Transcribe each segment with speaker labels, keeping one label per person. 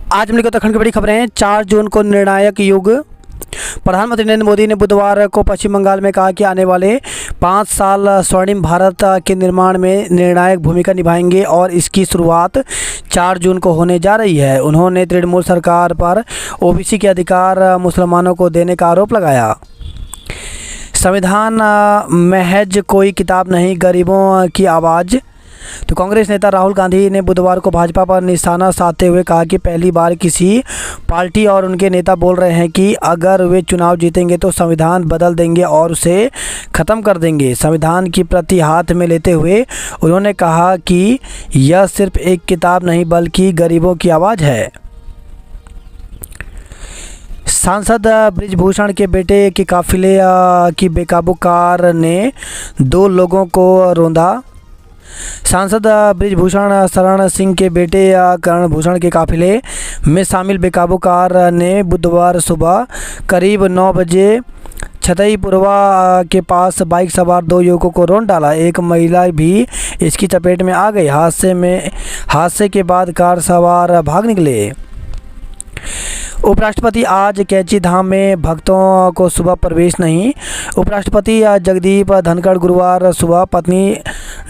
Speaker 1: आज हम उत्तराखंड की बड़ी खबरें। 4 जून को निर्णायक युग। प्रधानमंत्री नरेंद्र मोदी ने बुधवार को पश्चिम बंगाल में कहा कि आने वाले 5 साल स्वर्णिम भारत के निर्माण में निर्णायक भूमिका निभाएंगे और इसकी शुरुआत 4 जून को होने जा रही है। उन्होंने तृणमूल सरकार पर ओबीसी के अधिकार मुसलमानों को देने का आरोप लगाया। संविधान महज कोई किताब नहीं, गरीबों की आवाज़। तो कांग्रेस नेता राहुल गांधी ने बुधवार को भाजपा पर निशाना साधते हुए कहा कि पहली बार किसी पार्टी और उनके नेता बोल रहे हैं कि अगर वे चुनाव जीतेंगे तो संविधान बदल देंगे और उसे ख़त्म कर देंगे। संविधान की प्रति हाथ में लेते हुए उन्होंने कहा कि यह सिर्फ एक किताब नहीं बल्कि गरीबों की आवाज़ है। सांसद ब्रिजभूषण के बेटे के काफिले की बेकाबू कार ने 2 लोगों को रौंदा। सांसद ब्रिजभूषण शरण सिंह के बेटे करण भूषण के काफिले में शामिल बेकाबू कार ने बुधवार सुबह करीब 9 बजे छतईपुरवा के पास बाइक सवार 2 युवकों को रौंद डाला। एक महिला भी इसकी चपेट में आ गई। हादसे के बाद कार सवार भाग निकले। उपराष्ट्रपति आज कैंची धाम में भक्तों को सुबह प्रवेश नहीं। उपराष्ट्रपति जगदीप धनखड़ गुरुवार सुबह पत्नी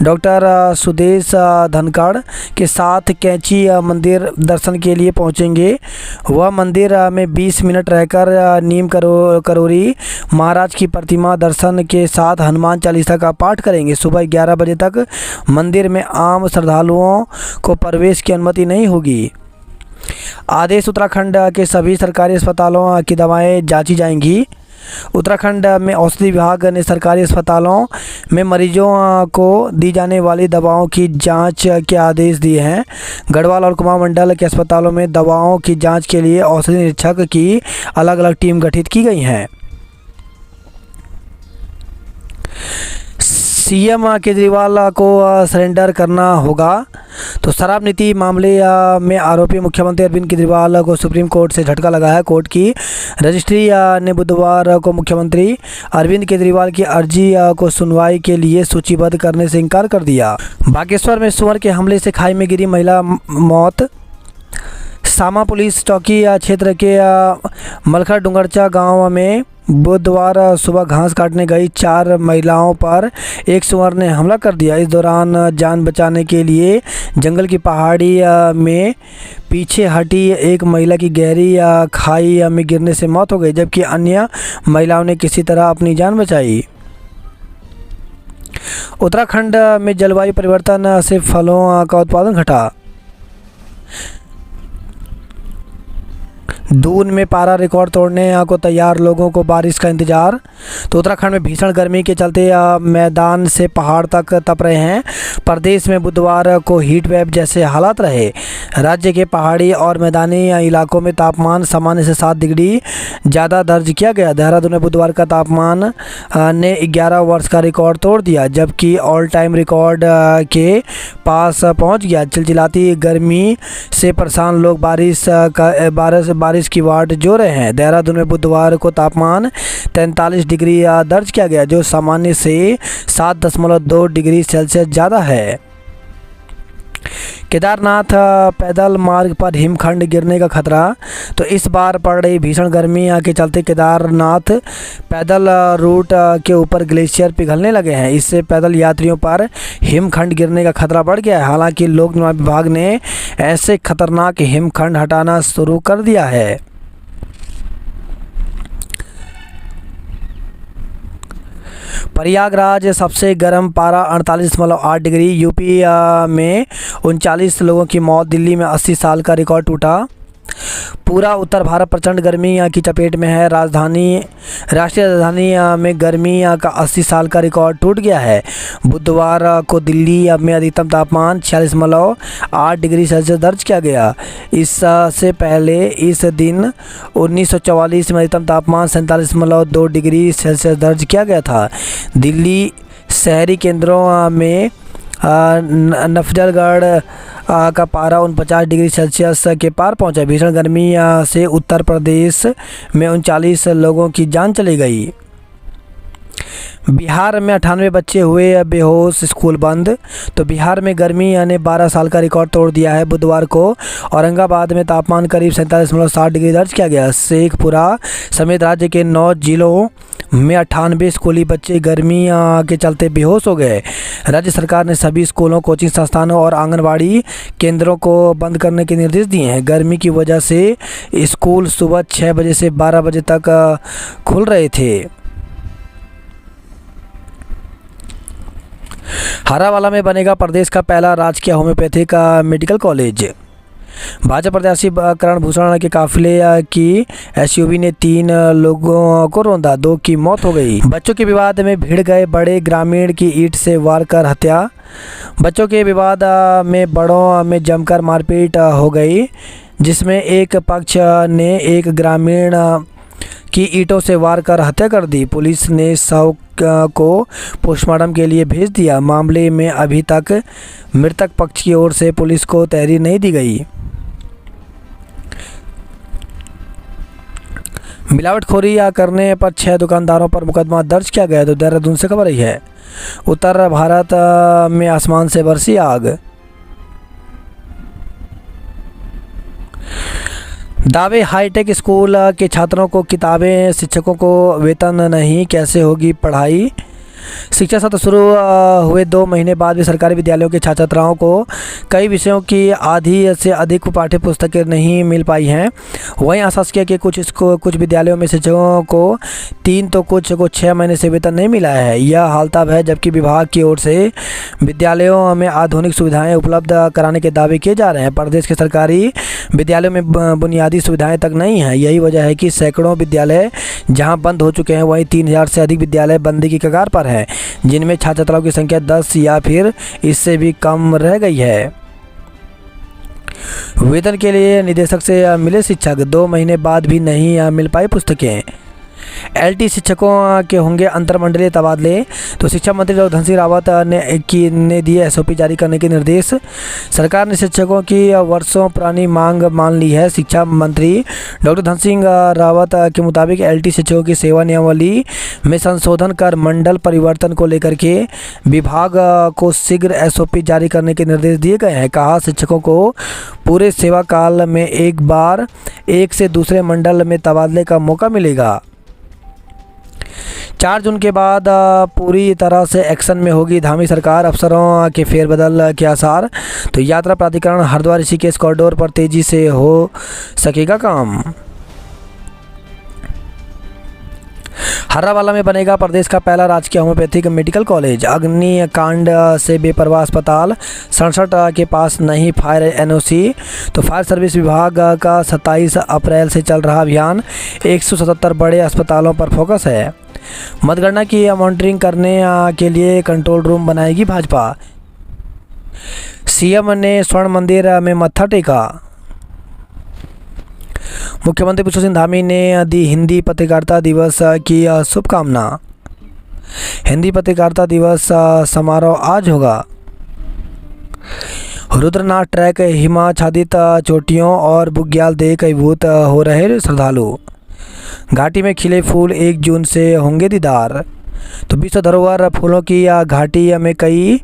Speaker 1: डॉक्टर सुदेश धनखड़ के साथ कैंची मंदिर दर्शन के लिए पहुंचेंगे। वह मंदिर में 20 मिनट रहकर नीम करोरी महाराज की प्रतिमा दर्शन के साथ हनुमान चालीसा का पाठ करेंगे। सुबह 11 बजे तक मंदिर में आम श्रद्धालुओं को प्रवेश की अनुमति नहीं होगी। आदेश। उत्तराखंड के सभी सरकारी अस्पतालों की दवाएं जांची जाएंगी। उत्तराखंड में औषधि विभाग ने सरकारी अस्पतालों में मरीजों को दी जाने वाली दवाओं की जांच के आदेश दिए हैं। गढ़वाल और कुमाऊं मंडल के अस्पतालों में दवाओं की जांच के लिए औषधि निरीक्षक की अलग अलग टीम गठित की गई हैं। सीएम केजरीवाल को सरेंडर करना होगा। तो शराब नीति मामले में आरोपी मुख्यमंत्री अरविंद केजरीवाल को सुप्रीम कोर्ट से झटका लगा है। कोर्ट की रजिस्ट्री ने बुधवार को मुख्यमंत्री अरविंद केजरीवाल की अर्जी को सुनवाई के लिए सूचीबद्ध करने से इनकार कर दिया। बागेश्वर में सुअर के हमले से खाई में गिरी महिला मौत। सामा पुलिस चौकी क्षेत्र के मलखा डुंगरचा गांव में बुधवार सुबह घास काटने गई 4 महिलाओं पर एक सुअर ने हमला कर दिया। इस दौरान जान बचाने के लिए जंगल की पहाड़ी में पीछे हटी एक महिला की गहरी खाई में गिरने से मौत हो गई, जबकि अन्य महिलाओं ने किसी तरह अपनी जान बचाई। उत्तराखंड में जलवायु परिवर्तन से फलों का उत्पादन घटा। दून में पारा रिकॉर्ड तोड़ने को तैयार लोगों को बारिश का इंतजार। तो उत्तराखंड में भीषण गर्मी के चलते मैदान से पहाड़ तक तप रहे हैं। प्रदेश में बुधवार को हीट वेव जैसे हालात रहे। राज्य के पहाड़ी और मैदानी इलाकों में तापमान सामान्य से 7 डिग्री ज़्यादा दर्ज किया गया। देहरादून में बुधवार का तापमान ने 11 वर्ष का रिकॉर्ड तोड़ दिया, जबकि ऑल टाइम रिकॉर्ड के पास पहुँच गया। चिलचिलाती गर्मी से परेशान लोग बारिश की वाट जो रहे हैं। देहरादून में बुधवार को तापमान 43 डिग्री दर्ज किया गया, जो सामान्य से 7.2 डिग्री सेल्सियस ज़्यादा है। केदारनाथ पैदल मार्ग पर हिमखंड गिरने का खतरा। तो इस बार पड़ रही भीषण गर्मी के चलते केदारनाथ पैदल रूट के ऊपर ग्लेशियर पिघलने लगे हैं। इससे पैदल यात्रियों पर हिमखंड गिरने का खतरा बढ़ गया है। हालांकि लोक निर्माण विभाग ने ऐसे खतरनाक हिमखंड हटाना शुरू कर दिया है। प्रयागराज सबसे गर्म पारा 48.8 डिग्री। यूपी में 39 लोगों की मौत। दिल्ली में 80 साल का रिकॉर्ड टूटा। पूरा उत्तर भारत प्रचंड गर्मी की चपेट में है। राष्ट्रीय राजधानी में गर्मी का 80 साल का रिकॉर्ड टूट गया है। बुधवार को दिल्ली में अधिकतम तापमान 46.8 डिग्री सेल्सियस दर्ज किया गया। इससे पहले इस दिन 1944 में अधिकतम तापमान 47.2 डिग्री सेल्सियस दर्ज किया गया था। दिल्ली शहरी केंद्रों में नफजलगढ़ का पारा 49 डिग्री सेल्सियस के पार पहुंचा। भीषण गर्मी से उत्तर प्रदेश में 39 लोगों की जान चली गई। बिहार में 98 बच्चे हुए बेहोश, स्कूल बंद। तो बिहार में गर्मी ने 12 साल का रिकॉर्ड तोड़ दिया है। बुधवार को औरंगाबाद में तापमान करीब 47.7 डिग्री दर्ज किया गया। शेखपुरा समेत राज्य के 9 जिलों में 98 स्कूली बच्चे गर्मी के चलते बेहोश हो गए। राज्य सरकार ने सभी स्कूलों, कोचिंग संस्थानों और आंगनबाड़ी केंद्रों को बंद करने के निर्देश दिए हैं। गर्मी की वजह से स्कूल सुबह 6 बजे से 12 बजे तक खुल रहे थे। हरावाला में बनेगा प्रदेश का पहला राजकीय होम्योपैथिक मेडिकल कॉलेज। भाजपा प्रत्याशी करण भूषण के काफिले की एसयूवी ने 3 लोगों को रौंदा, 2 की मौत हो गई। बच्चों के विवाद में भिड़ गए बड़े, ग्रामीण की ईंट से वार कर हत्या। बच्चों के विवाद में बड़ों में जमकर मारपीट हो गई, जिसमें एक पक्ष ने एक ग्रामीण की ईंटों से वार कर हत्या कर दी। पुलिस ने शव को पोस्टमार्टम के लिए भेज दिया। मामले में अभी तक मृतक पक्ष की ओर से पुलिस को तहरीर नहीं दी गई। मिलावटखोरी करने पर 6 दुकानदारों पर मुकदमा दर्ज किया गया। तो देहरादून से खबर आई है। उत्तर भारत में आसमान से बरसी आग। दावे हाईटेक स्कूल के छात्रों को किताबें, शिक्षकों को वेतन नहीं, कैसे होगी पढ़ाई। शिक्षा सत्र शुरू हुए 2 महीने बाद भी सरकारी विद्यालयों के छात्र छात्राओं को कई विषयों की आधी से अधिक पाठ्य पुस्तकें नहीं मिल पाई हैं। वहीं अशासकीय के कुछ विद्यालयों में शिक्षकों को 3 तो कुछ को 6 महीने से वेतन नहीं मिला है। यह हाल तब है जबकि विभाग की ओर से विद्यालयों में आधुनिक सुविधाएं उपलब्ध कराने के दावे किए जा रहे हैं। प्रदेश के सरकारी विद्यालयों में बुनियादी सुविधाएं तक नहीं हैं। यही वजह है कि सैकड़ों विद्यालय जहां बंद हो चुके हैं, वहीं 3000 से अधिक विद्यालय बंदी की कगार पर है, जिनमें छात्र छात्राओं की संख्या 10 या फिर इससे भी कम रह गई है। वेतन के लिए निदेशक से मिले शिक्षक, 2 महीने बाद भी नहीं मिल पाई पुस्तकें। एलटी शिक्षकों के होंगे अंतरमंडलीय तबादले। तो शिक्षा मंत्री डॉक्टर धन सिंह रावत ने दिए एसओपी जारी करने के निर्देश। सरकार ने शिक्षकों की वर्षों पुरानी मांग मान ली है। शिक्षा मंत्री डॉक्टर धन सिंह रावत के मुताबिक एलटी शिक्षकों की सेवा नियमावली में संशोधन कर मंडल परिवर्तन को लेकर के विभाग को शीघ्र एसओपी जारी करने के निर्देश दिए गए हैं। कहा, शिक्षकों को पूरे सेवा काल में एक बार एक से दूसरे मंडल में तबादले का मौका मिलेगा। 4 जून के बाद पूरी तरह से एक्शन में होगी धामी सरकार, अफसरों के फेरबदल के आसार। तो यात्रा प्राधिकरण हरिद्वार ऋषिकेश कॉरिडोर पर तेजी से हो सकेगा काम। हर्रावाला में बनेगा प्रदेश का पहला राजकीय होम्योपैथिक मेडिकल कॉलेज। अग्निकांड से बेपरवाह अस्पताल, 67 के पास नहीं फायर एनओसी। तो फायर सर्विस विभाग का 27 अप्रैल से चल रहा अभियान 177 बड़े अस्पतालों पर फोकस है। मतगणना की मॉनिटरिंग करने के लिए कंट्रोल रूम बनाएगी भाजपा। सीएम ने स्वर्ण मंदिर में मत्था टेका। मुख्यमंत्री पुष्कर सिंह धामी ने दी हिंदी पत्रकारिता दिवस की शुभकामना। हिंदी पत्रकारिता दिवस समारोह आज होगा। रुद्रनाथ ट्रैक हिमाच्छादित चोटियों और बुग्याल देख अभिभूत हो रहे श्रद्धालु। घाटी में खिले फूल 1 जून से होंगे दीदार। तो विश्व धरोहर फूलों की घाटी में कई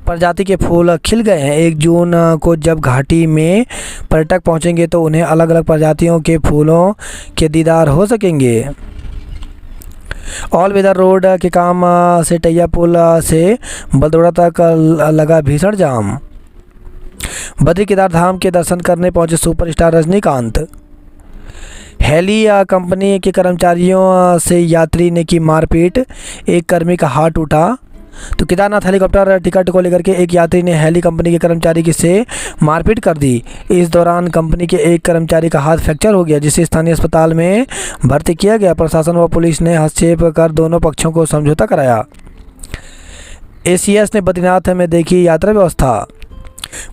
Speaker 1: प्रजाति के फूल खिल गए हैं। 1 जून को जब घाटी में पर्यटक पहुंचेंगे तो उन्हें अलग अलग प्रजातियों के फूलों के दीदार हो सकेंगे। ऑल वेदर रोड के काम से टैया पुल से बलदोड़ा तक लगा भीषण जाम। बद्री केदार धाम के दर्शन करने पहुंचे सुपरस्टार रजनीकांत। हेली कंपनी के कर्मचारियों से यात्री ने की मारपीट, एक कर्मी का हाथ टूटा। तो केदारनाथ हेलीकॉप्टर टिकट को लेकर के एक यात्री ने हेली कंपनी के कर्मचारी से मारपीट कर दी। इस दौरान कंपनी के एक कर्मचारी का हाथ फ्रैक्चर हो गया, जिसे स्थानीय अस्पताल में भर्ती किया गया। प्रशासन व पुलिस ने हस्तक्षेप कर दोनों पक्षों को समझौता कराया। एसीएस ने बद्रीनाथ में देखी यात्रा व्यवस्था।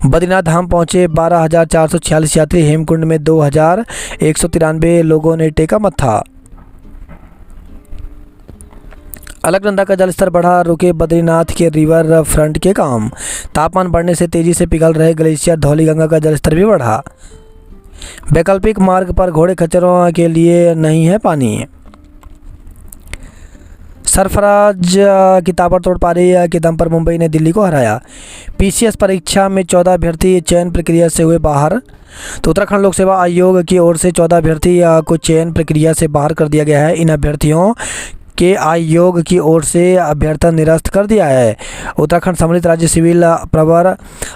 Speaker 1: बद्रीनाथ धाम पहुंचे 12,446 यात्री। हेमकुंड में 2,193 लोगों ने टेका मत्था। अलकनंदा का जलस्तर बढ़ा, रुके बद्रीनाथ के रिवर फ्रंट के काम। तापमान बढ़ने से तेजी से पिघल रहे ग्लेशियर धौलीगंगा का जलस्तर भी बढ़ा। वैकल्पिक मार्ग पर घोड़े खच्चरों के लिए नहीं है पानी। सरफराज की ताबड़तोड़ पारी के दम पर मुंबई ने दिल्ली को हराया। पीसीएस परीक्षा में 14 अभ्यर्थी चयन प्रक्रिया से हुए बाहर। तो उत्तराखंड लोक सेवा आयोग की ओर से 14 अभ्यर्थी को चयन प्रक्रिया से बाहर कर दिया गया है। इन अभ्यर्थियों के आयोग की ओर से अभ्यर्थन निरस्त कर दिया है। उत्तराखंड सम्मिलित राज्य सिविल प्रवर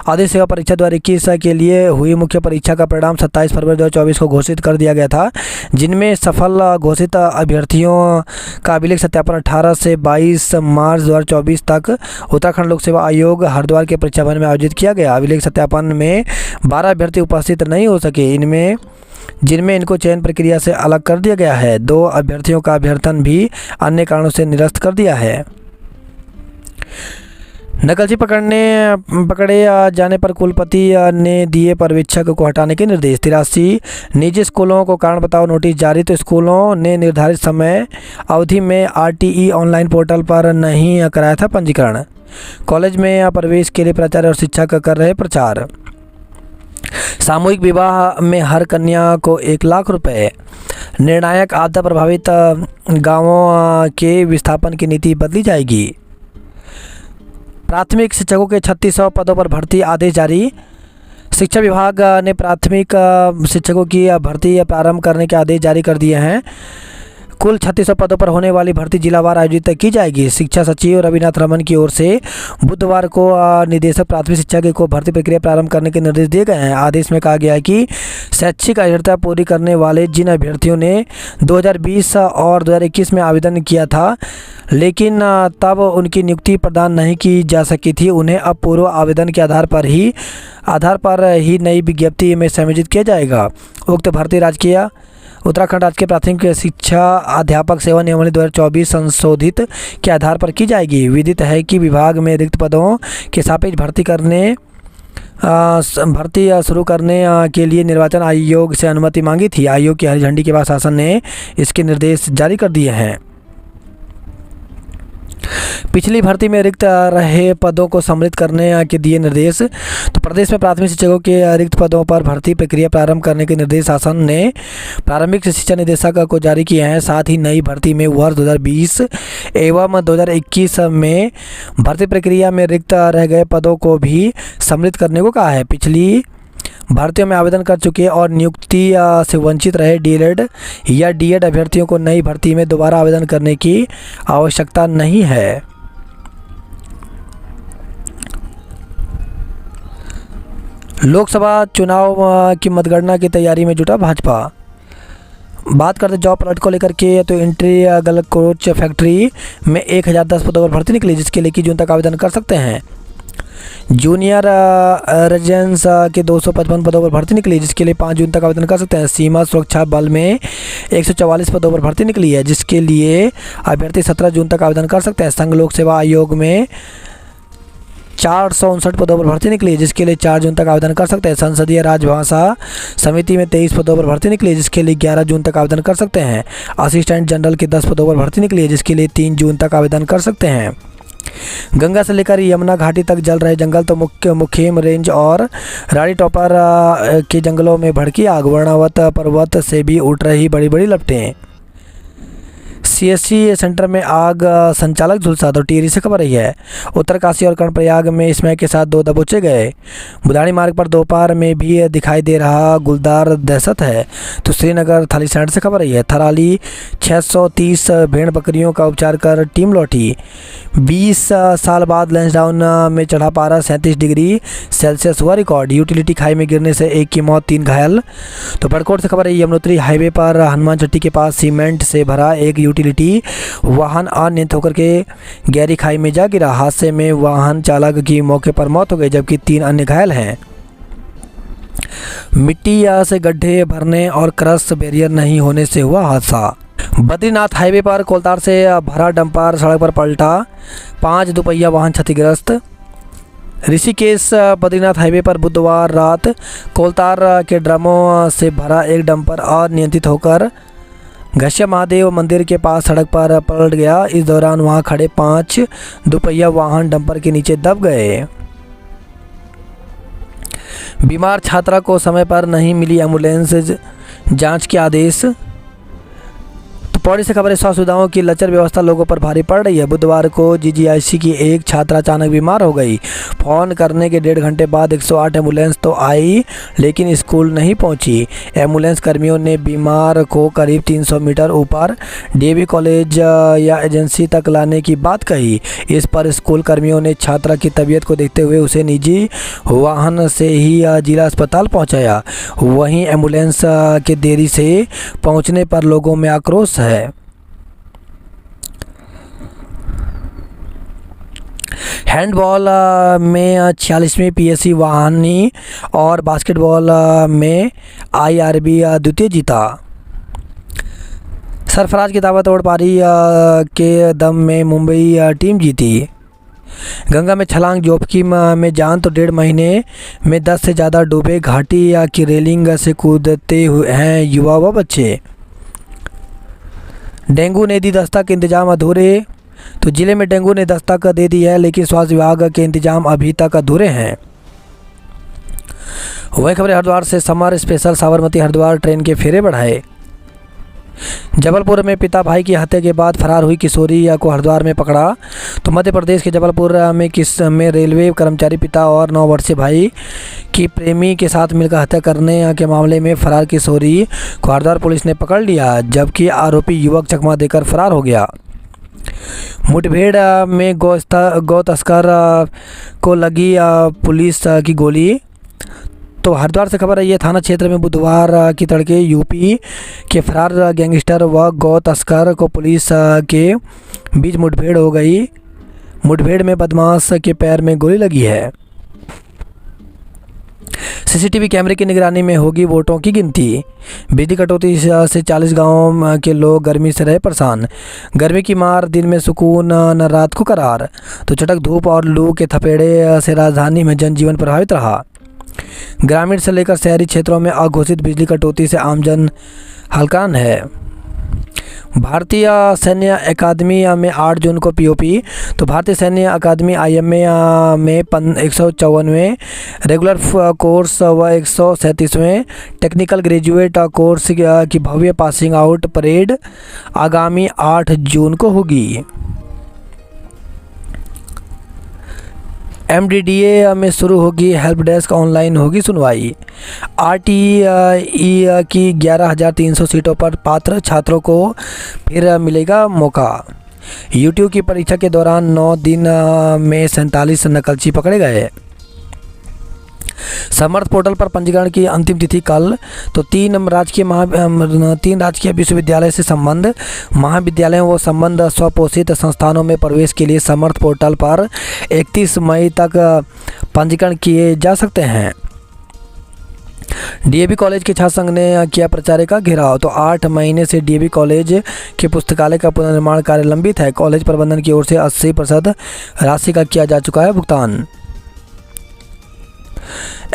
Speaker 1: आदेश सेवा परीक्षा 2021 के लिए हुई मुख्य परीक्षा का परिणाम 27 फरवरी 2024 को घोषित कर दिया गया था, जिनमें सफल घोषित अभ्यर्थियों का अभिलेख सत्यापन 18 से 22 मार्च 2024 तक उत्तराखंड लोक सेवा आयोग हरिद्वार के परीक्षा भवन में आयोजित किया गया। अभिलेख सत्यापन में 12 अभ्यर्थी उपस्थित नहीं हो सके, जिनमें इनको चयन प्रक्रिया से अलग कर दिया गया है। 2 अभ्यर्थियों का अभ्यर्थन भी अन्य कारणों से निरस्त कर दिया है। नकलची पकड़े जाने पर कुलपति ने दिए पर्यवेक्षक को हटाने के निर्देश। 83 निजी स्कूलों को कारण बताओ नोटिस जारी। तो स्कूलों ने निर्धारित समय अवधि में आरटीई ऑनलाइन पोर्टल पर नहीं कराया था पंजीकरण। कॉलेज में प्रवेश के लिए प्राचार्य और शिक्षक कर रहे प्रचार। सामूहिक विवाह में हर कन्या को 1 लाख रुपए। निर्णायक आपदा प्रभावित गांवों के विस्थापन की नीति बदली जाएगी। प्राथमिक शिक्षकों के 3600 पदों पर भर्ती आदेश जारी। शिक्षा विभाग ने प्राथमिक शिक्षकों की भर्ती प्रारंभ करने के आदेश जारी कर दिए हैं। कुल 3600 पदों पर होने वाली भर्ती जिलावार आयोजित की जाएगी। शिक्षा सचिव रविनाथ रमन की ओर से बुधवार को निदेशक प्राथमिक शिक्षा को भर्ती प्रक्रिया प्रारंभ करने के निर्देश दिए गए हैं। आदेश में कहा गया है कि शैक्षिक अर्हता पूरी करने वाले जिन अभ्यर्थियों ने 2020 और 2021 में आवेदन किया था लेकिन तब उनकी नियुक्ति प्रदान नहीं की जा सकी थी, उन्हें अब पूर्व आवेदन के आधार पर ही नई विज्ञप्ति में संयोजित किया जाएगा। उक्त भर्ती उत्तराखंड राजकीय प्राथमिक शिक्षा अध्यापक सेवा नियमावली 2024 संशोधित के आधार पर की जाएगी। विदित है कि विभाग में रिक्त पदों के सापेक्ष भर्ती शुरू करने के लिए निर्वाचन आयोग से अनुमति मांगी थी। आयोग की हरी झंडी के बाद शासन ने इसके निर्देश जारी कर दिए हैं। पिछली भर्ती में रिक्त रहे पदों को सम्मिलित करने के दिए निर्देश। तो प्रदेश में प्राथमिक शिक्षकों के रिक्त पदों पर भर्ती प्रक्रिया प्रारंभ करने के निर्देश शासन ने प्रारंभिक शिक्षा निदेशक को जारी किए हैं। साथ ही नई भर्ती में वर्ष 2020 एवं 2021 में भर्ती प्रक्रिया में रिक्त रह गए पदों को भी सम्मिलित करने को कहा है। पिछली भर्तियों में आवेदन कर चुके और नियुक्ति से वंचित रहे डीएलएड या डीएड अभ्यर्थियों को नई भर्ती में दोबारा आवेदन करने की आवश्यकता नहीं है। लोकसभा चुनाव की मतगणना की तैयारी में जुटा भाजपा। बात करते जॉब अलर्ट को लेकर के, तो एंट्री गलकोच फैक्ट्री में 1010 पदों पर भर्ती निकली, जिसके लिए 21 जून तक आवेदन कर सकते हैं। जूनियर रेजिडेंस के 255 पदों पर भर्ती निकली, जिसके लिए 5 जून तक आवेदन कर सकते हैं। सीमा सुरक्षा बल में 144 पदों पर भर्ती निकली है, जिसके लिए अभ्यर्थी 17 जून तक आवेदन कर सकते हैं। संघ लोक सेवा आयोग में 459 पदों पर भर्ती निकली, जिसके लिए 4 जून तक आवेदन कर सकते हैं। संसदीय राजभाषा समिति में 23 पदों पर भर्ती निकली, जिसके लिए 11 जून तक आवेदन कर सकते हैं। असिस्टेंट जनरल के 10 पदों पर भर्ती निकली है, जिसके लिए 3 जून तक आवेदन कर सकते हैं। गंगा से लेकर यमुना घाटी तक जल रहे जंगल, तो मुखेम रेंज और रानी टॉपर के जंगलों में भड़की आग। वर्णावत पर्वत से भी उठ रही बड़ी बड़ी लपटें। सीएससी सेंटर में आग, संचालक झुलसा। तो टिहरी से खबर रही है। उत्तरकाशी और कर्णप्रयाग में स्मैक के साथ 2 दबोचे गए। बुधानी मार्ग पर दोपहर में भी दिखाई दे रहा गुलदार दहशत है। तो श्रीनगर थालीसैंड से खबर रही है। थराली 630 भेड़ बकरियों का उपचार कर टीम लौटी। 20 साल बाद लैंसडाउन में चढ़ा पारा 37 डिग्री सेल्सियस हुआ रिकॉर्ड। यूटिलिटी खाई में गिरने से 1 की मौत, 3 घायल। तो बड़कोट से खबर है। यमुनोत्री हाईवे पर हनुमान चट्टी के पास सीमेंट से भरा एक यूटिलिटी वाहन अनियंत्रित होकर के गहरी खाई में जा गिरा। हादसे में वाहन चालक की मौके पर मौत हो गई, जबकि 3 अन्य घायल हैं। मिट्टी से गड्ढे भरने और क्रश बैरियर नहीं होने से हुआ हादसा। बद्रीनाथ हाईवे पर कोलतार से भरा डंपर सड़क पर पलटा, 5 दुपहिया वाहन क्षतिग्रस्त। ऋषिकेश बद्रीनाथ हाईवे पर बुधवार रात कोलतार के ड्रमों से भरा एक डंपर अनियंत्रित होकर घसिया महादेव मंदिर के पास सड़क पर पलट गया। इस दौरान वहां खड़े 5 दुपहिया वाहन डंपर के नीचे दब गए। बीमार छात्रा को समय पर नहीं मिली एम्बुलेंस, जांच के आदेश। तो पौड़ी से खबर है, स्वास्थ्य सुविधाओं की लचर व्यवस्था लोगों पर भारी पड़ रही है। बुधवार को जीजीआईसी की एक छात्रा अचानक बीमार हो गई। फ़ोन करने के 1.5 घंटे बाद 108 एम्बुलेंस तो आई, लेकिन स्कूल नहीं पहुंची। एम्बुलेंस कर्मियों ने बीमार को करीब 300 मीटर ऊपर डीएवी कॉलेज या एजेंसी तक लाने की बात कही। इस पर स्कूल कर्मियों ने छात्रा की तबीयत को देखते हुए उसे निजी वाहन से ही जिला अस्पताल पहुंचाया। वहीं एम्बुलेंस के देरी से पहुंचने पर लोगों में आक्रोश है। हैंडबॉल में 46वीं पीएससी वाहनी और बास्केटबॉल में आईआरबी द्वितीय जीता। सरफराज की ताबड़तोड़ पारी के दम में मुंबई टीम जीती। गंगा में छलांग जोखिम में जान तो 1.5 महीने में 10 से ज़्यादा डूबे। घाटी की रेलिंग से कूदते हुए हैं युवा व बच्चे। डेंगू ने दी दस्तक, इंतजाम अधूरे। तो जिले में डेंगू ने दस्तक दे दी है, लेकिन स्वास्थ्य विभाग के इंतजाम अभी तक अधूरे हैं। वही खबर हरिद्वार से, summer special Sabarmati Haridwar train के फेरे बढ़ाए। जबलपुर में पिता भाई की हत्या के बाद फरार हुई किशोरी को हरिद्वार में पकड़ा। तो मध्य प्रदेश के जबलपुर में रेलवे कर्मचारी पिता और 9 वर्षीय भाई की प्रेमी के साथ मिलकर हत्या करने के मामले में फरार किशोरी को हरिद्वार पुलिस ने पकड़ लिया, जबकि आरोपी युवक चकमा देकर फरार हो गया। मुठभेड़ में गौ तस्कर को लगी पुलिस की गोली। तो हरिद्वार से खबर है, ये थाना क्षेत्र में बुधवार की तड़के यूपी के फरार गैंगस्टर व गौ तस्कर को पुलिस के बीच मुठभेड़ हो गई। मुठभेड़ में बदमाश के पैर में गोली लगी है। सीसीटीवी कैमरे की निगरानी में होगी वोटों की गिनती। बिजली कटौती से 40 गांव के लोग गर्मी से रहे परेशान। गर्मी की मार, दिन में सुकून न रात को करार। तो चटक धूप और लू के थपेड़े से राजधानी में जनजीवन प्रभावित रहा। ग्रामीण से लेकर शहरी क्षेत्रों में अघोषित बिजली कटौती से आमजन हलकान है। भारतीय सैन्य अकादमी में 8 जून को पीओपी। तो भारतीय सैन्य अकादमी आईएमए में 154वें रेगुलर कोर्स व 137वें टेक्निकल ग्रेजुएट कोर्स की भव्य पासिंग आउट परेड आगामी 8 जून को होगी। एमडीडीए में शुरू होगी हेल्प डेस्क, ऑनलाइन होगी सुनवाई। आरटीई की 11,300 सीटों पर पात्र छात्रों को फिर मिलेगा मौका। यूट्यूब की परीक्षा के दौरान 9 दिन में 47 नकलची पकड़े गए। समर्थ पोर्टल पर पंजीकरण की अंतिम तिथि कल। तो 3 राजकीय विश्वविद्यालय से संबंध, महाविद्यालयों व संबंध स्वपोषित संस्थानों में प्रवेश के लिए समर्थ पोर्टल पर 31 मई तक पंजीकरण किए जा सकते हैं। डीएवी कॉलेज के छात्र संघ ने किया प्राचार्य का घेराव। तो 8 महीने से डीएवी कॉलेज के पुस्तकालय का पुनर्निर्माण कार्य लंबित है। कॉलेज प्रबंधन की ओर से 80% राशि का किया जा चुका है भुगतान।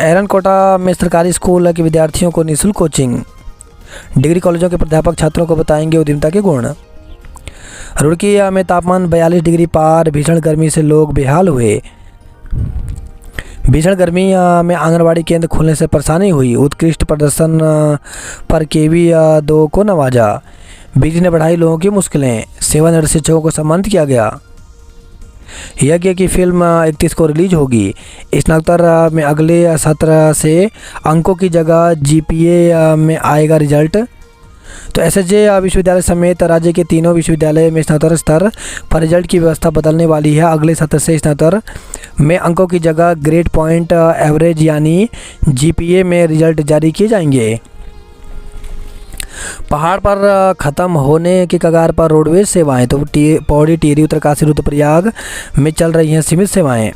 Speaker 1: एरनकोटा में सरकारी स्कूल के विद्यार्थियों को निःशुल्क कोचिंग। डिग्री कॉलेजों के प्राध्यापक छात्रों को बताएंगे उद्यमिता के गुण। रुड़की में तापमान 42 डिग्री पार, भीषण गर्मी से लोग बेहाल हुए। भीषण गर्मी में आंगनबाड़ी केंद्र खोलने से परेशानी हुई। उत्कृष्ट प्रदर्शन पर केवी 2 को नवाजा। बिजली ने बढ़ाई लोगों की मुश्किलें। सेवानिवृत्त शिक्षकों को सम्मानित किया गया। यज्ञ की फिल्म 31 को रिलीज होगी। स्नातकोत्तर में अगले सत्र से अंकों की जगह जीपीए में आएगा रिजल्ट। तो एसएसजे विश्वविद्यालय समेत राज्य के तीनों विश्वविद्यालय में स्नातकोत्तर स्तर पर रिजल्ट की व्यवस्था बदलने वाली है। अगले सत्र से स्नातकोत्तर में अंकों की जगह ग्रेड पॉइंट एवरेज यानी जीपीए में रिजल्ट जारी किए जाएंगे। पहाड़ पर ख़त्म होने के कगार पर रोडवेज सेवाएं। तो पौड़ी, टिहरी, उत्तरकाशी, रुद्रप्रयाग में चल रही हैं सीमित सेवाएं।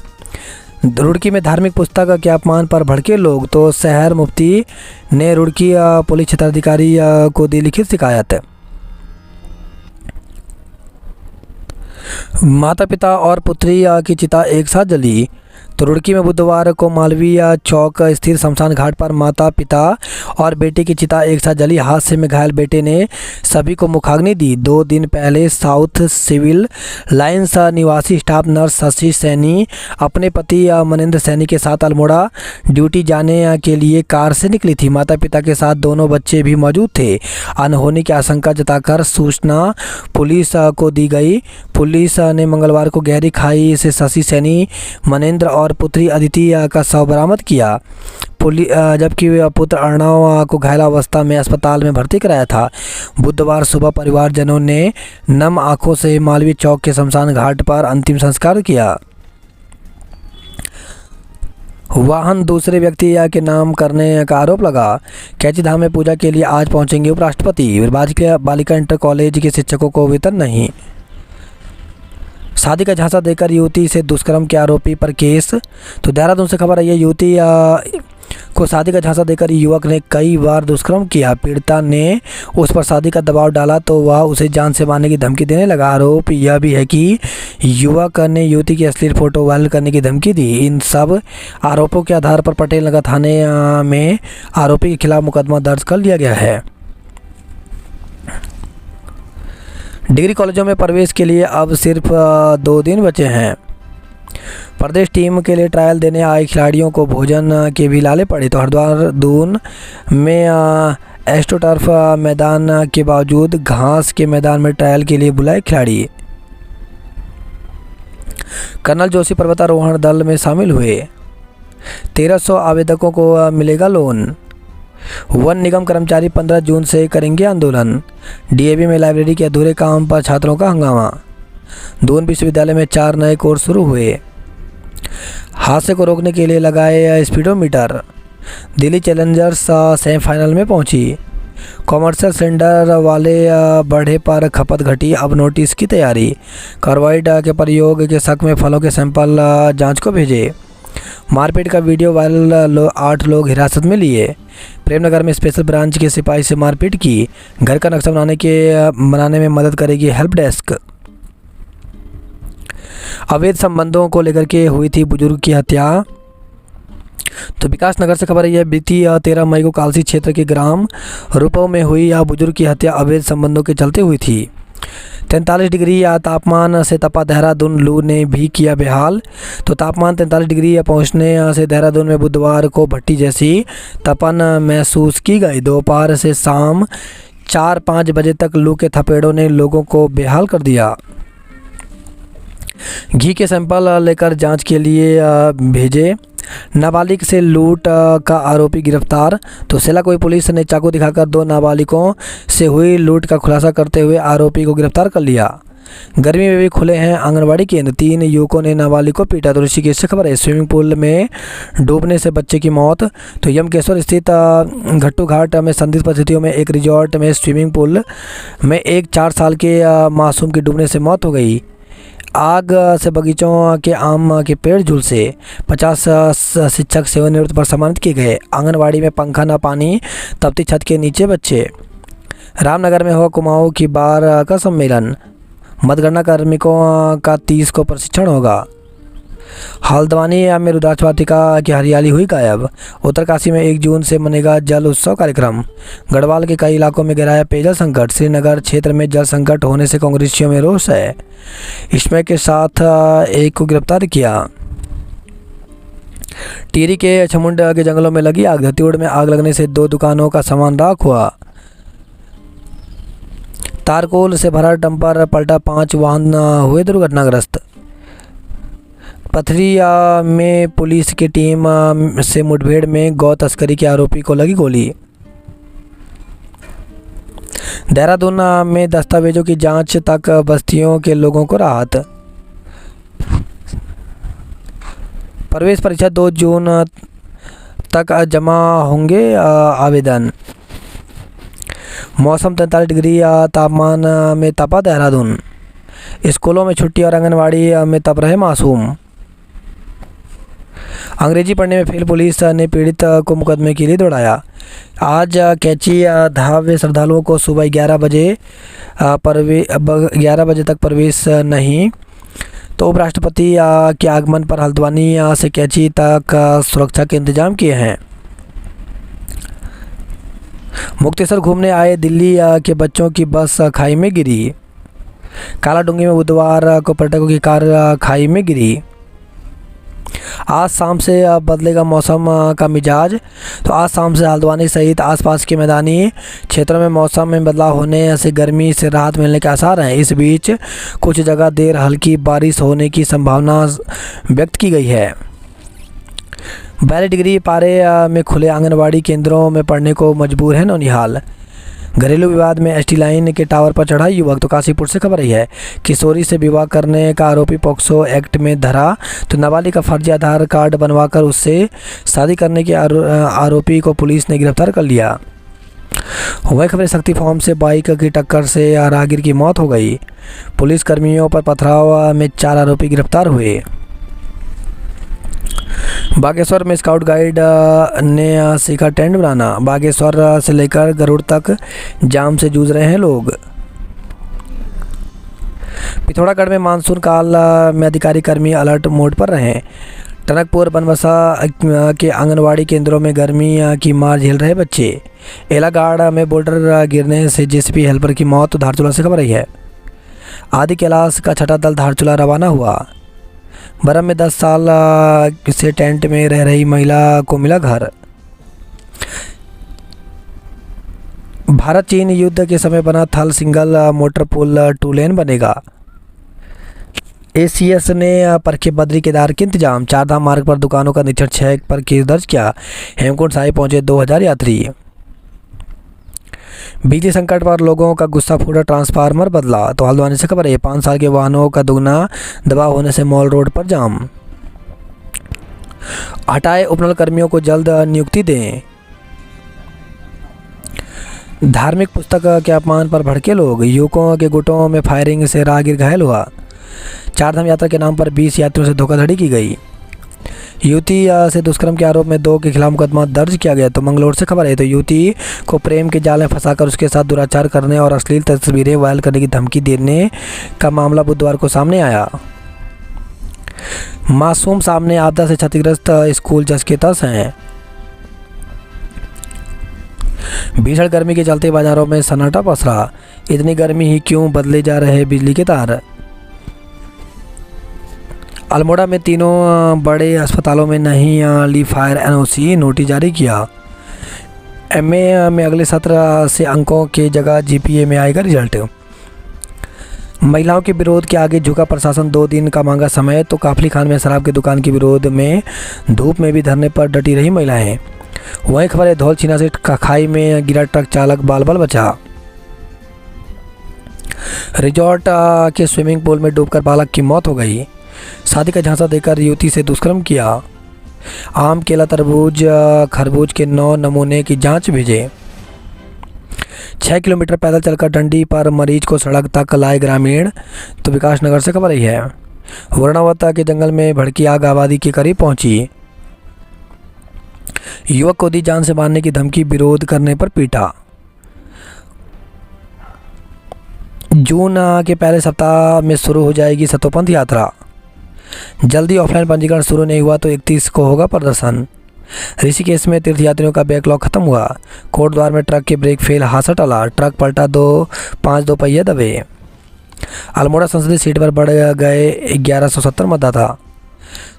Speaker 1: रुड़की में धार्मिक पुस्तक के अपमान पर भड़के लोग। तो शहर मुफ्ती ने रुड़की पुलिस क्षेत्राधिकारी को दी लिखित शिकायत। माता पिता और पुत्री की चिता एक साथ जली। तो रुड़की में बुधवार को मालवीय चौक स्थित शमशान घाट पर माता पिता और बेटे की चिता एक साथ जली। हादसे में घायल बेटे ने सभी को मुखाग्नि दी। 2 दिन पहले साउथ सिविल लाइन्स निवासी स्टाफ नर्स शशि सैनी अपने पति मनेंद्र सैनी के साथ अल्मोड़ा ड्यूटी जाने के लिए कार से निकली थी। माता पिता के साथ दोनों बच्चे भी मौजूद थे। अनहोनी की आशंका जताकर सूचना पुलिस को दी गई। पुलिस ने मंगलवार को गहरी खाई से शशि सैनी, मनेंद्र और पुत्री अदिति का शव बरामद किया, जबकि पुत्र अर्णव को घायल अवस्था में अस्पताल में भर्ती कराया था। बुधवार सुबह परिवारजनों ने नम आंखों से मालवीय चौक के शमशान घाट पर अंतिम संस्कार किया। वाहन दूसरे व्यक्ति के नाम करने का आरोप लगा। कैची धाम में पूजा के लिए आज पहुंचेंगे उपराष्ट्रपति। बालिका इंटर कॉलेज के शिक्षकों को वेतन नहीं। शादी का झांसा देकर युवती से दुष्कर्म के आरोपी पर केस। तो देहरादून से खबर आई है, युवती को शादी का झांसा देकर युवक ने कई बार दुष्कर्म किया। पीड़िता ने उस पर शादी का दबाव डाला तो वह उसे जान से मारने की धमकी देने लगा। आरोप यह भी है कि युवक ने युवती की अश्लील फोटो वायरल करने की धमकी दी। इन सब आरोपों के आधार पर पटेल नगर थाने में आरोपी के खिलाफ मुकदमा दर्ज कर लिया गया है। डिग्री कॉलेजों में प्रवेश के लिए अब सिर्फ 2 दिन बचे हैं। प्रदेश टीम के लिए ट्रायल देने आए खिलाड़ियों को भोजन के भी लाले पड़े। तो हरिद्वार दून में एस्ट्रोटर्फ मैदान के बावजूद घास के मैदान में ट्रायल के लिए बुलाए खिलाड़ी। कर्नल जोशी पर्वतारोहण दल में शामिल हुए। 1300 आवेदकों को मिलेगा लोन। वन निगम कर्मचारी 15 जून से करेंगे आंदोलन। डीएवी में लाइब्रेरी के अधूरे काम पर छात्रों का हंगामा। दून विश्वविद्यालय में 4 नए कोर्स शुरू हुए। हादसे को रोकने के लिए लगाए स्पीडोमीटर। दिल्ली चैलेंजर्स सेमीफाइनल में पहुंची। कॉमर्शियल सिलेंडर वाले बढ़े पर खपत घटी, अब नोटिस की तैयारी। कार्बाइड के प्रयोग के शक में फलों के सैंपल जांच को भेजे। मारपीट का वीडियो वायरल, 8 लोग हिरासत में लिए। प्रेमनगर में स्पेशल ब्रांच के सिपाही से मारपीट की। घर का नक्शा बनाने में मदद करेगी हेल्प डेस्क। अवैध संबंधों को लेकर के हुई थी बुजुर्ग की हत्या। तो विकास नगर से खबर है, बीती 13 मई को कालसी क्षेत्र के ग्राम रूपो में हुई यह बुजुर्ग की हत्या अवैध संबंधों के चलते हुई थी। 43 डिग्री तापमान से तपा देहरादून, लू ने भी किया बेहाल। तो तापमान 43 डिग्री पहुंचने से देहरादून में बुधवार को भट्टी जैसी तपन महसूस की गई। दोपहर से शाम 4-5 बजे तक लू के थपेड़ों ने लोगों को बेहाल कर दिया। घी के सैंपल लेकर जांच के लिए भेजे। नाबालिग से लूट का आरोपी गिरफ्तार। तो सेलाकोई पुलिस ने चाकू दिखाकर 2 नाबालिगों से हुई लूट का खुलासा करते हुए आरोपी को गिरफ्तार कर लिया। गर्मी में भी खुले हैं आंगनबाड़ी केंद्र। 3 युवकों ने नाबालिग को पीटा। तो ऋषिकेश से खबर है, स्विमिंग पूल में डूबने से बच्चे की मौत। तो यमकेश्वर स्थित घट्टू घाट में संदिग्ध परिस्थितियों में एक रिजॉर्ट में स्विमिंग पूल में एक 4 साल के मासूम की डूबने से मौत हो गई। आग से बगीचों के आम के पेड़ झुलसे। 50 शिक्षक सेवानिवृत्त पर सम्मानित किए गए। आंगनबाड़ी में पंखा न पानी, तपती छत के नीचे बच्चे। रामनगर में हुआ कुमाऊं की बार का सम्मेलन। मतगणना कार्मिकों का 30 को प्रशिक्षण होगा। हल्द्वानी में रुद्राक्ष वाटिका की हरियाली हुई गायब। उत्तरकाशी में 1 जून से मनेगा जल उत्सव कार्यक्रम। गढ़वाल के कई इलाकों में गहराया पेयजल संकट। श्रीनगर क्षेत्र में जल संकट होने से कांग्रेसियों में रोष है। इसमें के साथ एक को गिरफ्तार किया। टिहरी के छमुंड के जंगलों में लगी आग। धतियोड़ में आग लगने से 2 दुकानों का सामान राख हुआ। तारकोल से भरा डंपर पलटा, 5 वाहन हुए दुर्घटनाग्रस्त। पथरिया में पुलिस की टीम से मुठभेड़ में गौ तस्करी के आरोपी को लगी गोली। देहरादून में दस्तावेजों की जांच तक बस्तियों के लोगों को राहत। प्रवेश परीक्षा 2 जून तक जमा होंगे आवेदन। मौसम 43 डिग्री तापमान में तपा देहरादून। स्कूलों में छुट्टी और आंगनबाड़ी में तप रहे मासूम। अंग्रेजी पढ़ने में फेल पुलिस ने पीड़ित को मुकदमे के लिए दौड़ाया। आज कैची धाम में श्रद्धालुओं को सुबह 11 बजे तक प्रवेश नहीं। तो उपराष्ट्रपति के आगमन पर हल्द्वानी से कैंची तक सुरक्षा के इंतजाम किए हैं। मुक्तेश्वर घूमने आए दिल्ली के बच्चों की बस खाई में गिरी। कालाडूंगी में बुधवार को पर्यटकों की कार खाई में गिरी। आज शाम से बदलेगा मौसम का मिजाज। तो आज शाम से हल्द्वानी सहित आसपास के मैदानी क्षेत्रों में मौसम में बदलाव होने से गर्मी से राहत मिलने के आसार हैं। इस बीच कुछ जगह देर हल्की बारिश होने की संभावना व्यक्त की गई है। 42 डिग्री पारे में खुले आंगनवाड़ी केंद्रों में पढ़ने को मजबूर है नौनिहाल। घरेलू विवाद में एसटी लाइन के टावर पर चढ़ा युवक। तो काशीपुर से खबर रही है, किशोरी से विवाह करने का आरोपी पॉक्सो एक्ट में धरा। तो नाबालिग का फर्जी आधार कार्ड बनवाकर उससे शादी करने के आरोपी को पुलिस ने गिरफ्तार कर लिया। वही खबर शक्ति फॉर्म से बाइक की टक्कर से राहगीर की मौत हो गई। पुलिस कर्मियों पर पथराव में 4 आरोपी गिरफ्तार हुए। बागेश्वर में स्काउट गाइड ने सीखा टेंट बनाना। बागेश्वर से लेकर गरुड़ तक जाम से जूझ रहे हैं लोग। पिथौरागढ़ में मानसून काल में अधिकारी कर्मी अलर्ट मोड पर रहे। टनकपुर बनबसा के आंगनवाड़ी केंद्रों में गर्मी की मार झेल रहे बच्चे। एलागाड़ में बोल्डर गिरने से जेसीबी हेल्पर की मौत। तो धारचूला से खबर रही है, आदि कैलाश का छठा दल धारचूला रवाना हुआ। बरम में 10 साल से टेंट में रह रही महिला को मिला घर। भारत चीन युद्ध के समय बना थल सिंगल मोटर पुल 2 लेन बनेगा। एसीएस ने परखे बद्री केदार के इंतजाम। चारधाम मार्ग पर दुकानों का निरीक्षण 6 पर केस दर्ज किया। हेमकुंड साहिब पहुंचे 2000 यात्री। बिजली संकट पर लोगों का गुस्सा फूटा, ट्रांसफार्मर बदला। तो हल्द्वानी से खबर है, 5 साल के वाहनों का दुगना दबाव होने से मॉल रोड पर जाम। हटाए उपनल कर्मियों को जल्द नियुक्ति दें। धार्मिक पुस्तक के अपमान पर भड़के लोग। युवकों के गुटों में फायरिंग से राहगीर घायल हुआ। चारधाम यात्रा के नाम पर 20 यात्रियों से धोखाधड़ी की गई। युवती से दुष्कर्म के आरोप में 2 के खिलाफ मुकदमा दर्ज किया गया। तो मंगलौर से खबर है, तो युवती को प्रेम के जाल में फंसाकर उसके साथ दुराचार करने और अश्लील तस्वीरें वायरल करने की धमकी देने का मामला बुधवार को सामने आया। मासूम सामने आपदा से क्षतिग्रस्त स्कूल जस के तस हैं। भीषण गर्मी के चलते बाजारों में सन्नाटा पसरा। इतनी गर्मी ही क्यों, बदले जा रहे बिजली के तार। अल्मोड़ा में तीनों बड़े अस्पतालों में नहीं ली फायर एनओसी, नोटिस जारी किया। एमए में अगले सत्र से अंकों के जगह जीपीए में आएगा रिजल्ट। महिलाओं के विरोध के आगे झुका प्रशासन, 2 दिन का मांगा समय। तो काफली खान में शराब की दुकान के विरोध में धूप में भी धरने पर डटी रही महिलाएं। वहीं खबर है, धौल छिना से खाई में गिरा ट्रक चालक, बाल बाल बचा। रिजॉर्ट के स्विमिंग पूल में डूबकर बालक की मौत हो गई। शादी का झांसा देकर युवती से दुष्कर्म किया। आम, केला, तरबूज, खरबूज के 9 नमूने की जांच भेजे। 6 किलोमीटर पैदल चलकर डंडी पर मरीज को सड़क तक लाए ग्रामीण। तो विकास नगर से खबर रही है, वर्णावत के जंगल में भड़की आग आबादी के करीब पहुंची। युवक को दी जान से मारने की धमकी, विरोध करने पर पीटा। जून के पहले सप्ताह में शुरू हो जाएगी सतोपंथ यात्रा। जल्दी ऑफलाइन पंजीकरण शुरू नहीं हुआ तो 31 को होगा प्रदर्शन। ऋषिकेश में तीर्थयात्रियों का बैकलॉग खत्म हुआ। कोटद्वार में ट्रक के ब्रेक फेल, हादसा टला। ट्रक पलटा, 5 दो पहिए दबे। अल्मोड़ा संसदीय सीट पर बढ़ गए 1170 मतदाता।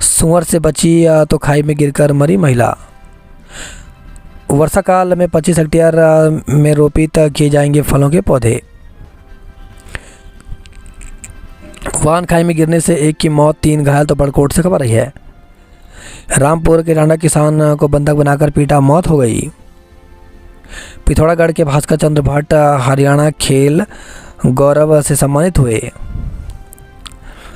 Speaker 1: सुअर से बची तो खाई में गिरकर मरी महिला। वर्षा काल में 25 हेक्टेयर में रोपित किए जाएंगे फलों के पौधे। वाहन खाई में गिरने से 1 की मौत, 3 घायल। तो बड़कोट से खबर रही है, रामपुर के रांडा किसान को बंधक बनाकर पीटा, मौत हो गई। पिथौरागढ़ के भास्कर चंद्र भट्ट हरियाणा खेल गौरव से सम्मानित हुए।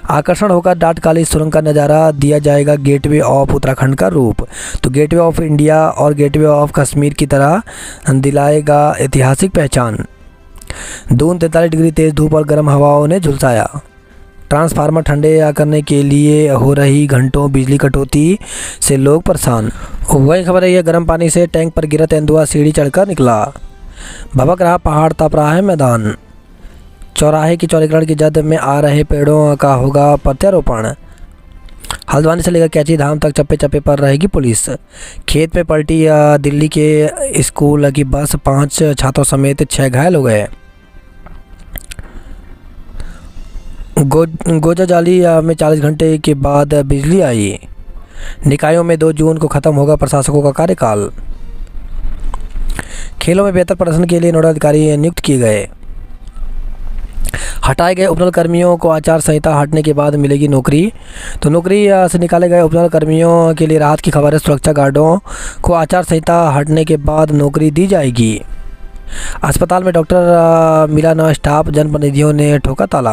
Speaker 1: आकर्षण होकर डाटकाली सुरंग का नज़ारा, दिया जाएगा गेटवे ऑफ उत्तराखंड का रूप। तो गेटवे ऑफ इंडिया और गेटवे ऑफ कश्मीर की तरह दिलाएगा ऐतिहासिक पहचान। दून 43 डिग्री तेज धूप और गर्म हवाओं ने झुलसाया। ट्रांसफार्मर ठंडे करने के लिए हो रही घंटों बिजली कटौती से लोग परेशान। वही खबर है, गर्म पानी से टैंक पर गिरा तेंदुआ, सीढ़ी चढ़कर निकला। भभक रहा पहाड़, तप रहा है मैदान। चौराहे की चौड़ीकरण की जद में आ रहे पेड़ों का होगा प्रत्यारोपण। हल्द्वानी से लेकर कैंची धाम तक चप्पे चप्पे पर रहेगी पुलिस। खेत में पलटी दिल्ली के स्कूल की बस, 5 छात्रों समेत 6 घायल हो गए। गोजाजाली में 40 घंटे के बाद बिजली आई। निकायों में 2 जून को खत्म होगा प्रशासकों का कार्यकाल। खेलों में बेहतर प्रदर्शन के लिए नोडल अधिकारी नियुक्त किए गए। हटाए गए उपनल कर्मियों को आचार संहिता हटने के बाद मिलेगी नौकरी। तो नौकरी से निकाले गए उपनल कर्मियों के लिए राहत की खबर है। सुरक्षा गार्डों को आचार संहिता हटने के बाद नौकरी दी जाएगी। अस्पताल में डॉक्टर मिला न स्टाफ, जनप्रतिनिधियों ने ठोका ताला।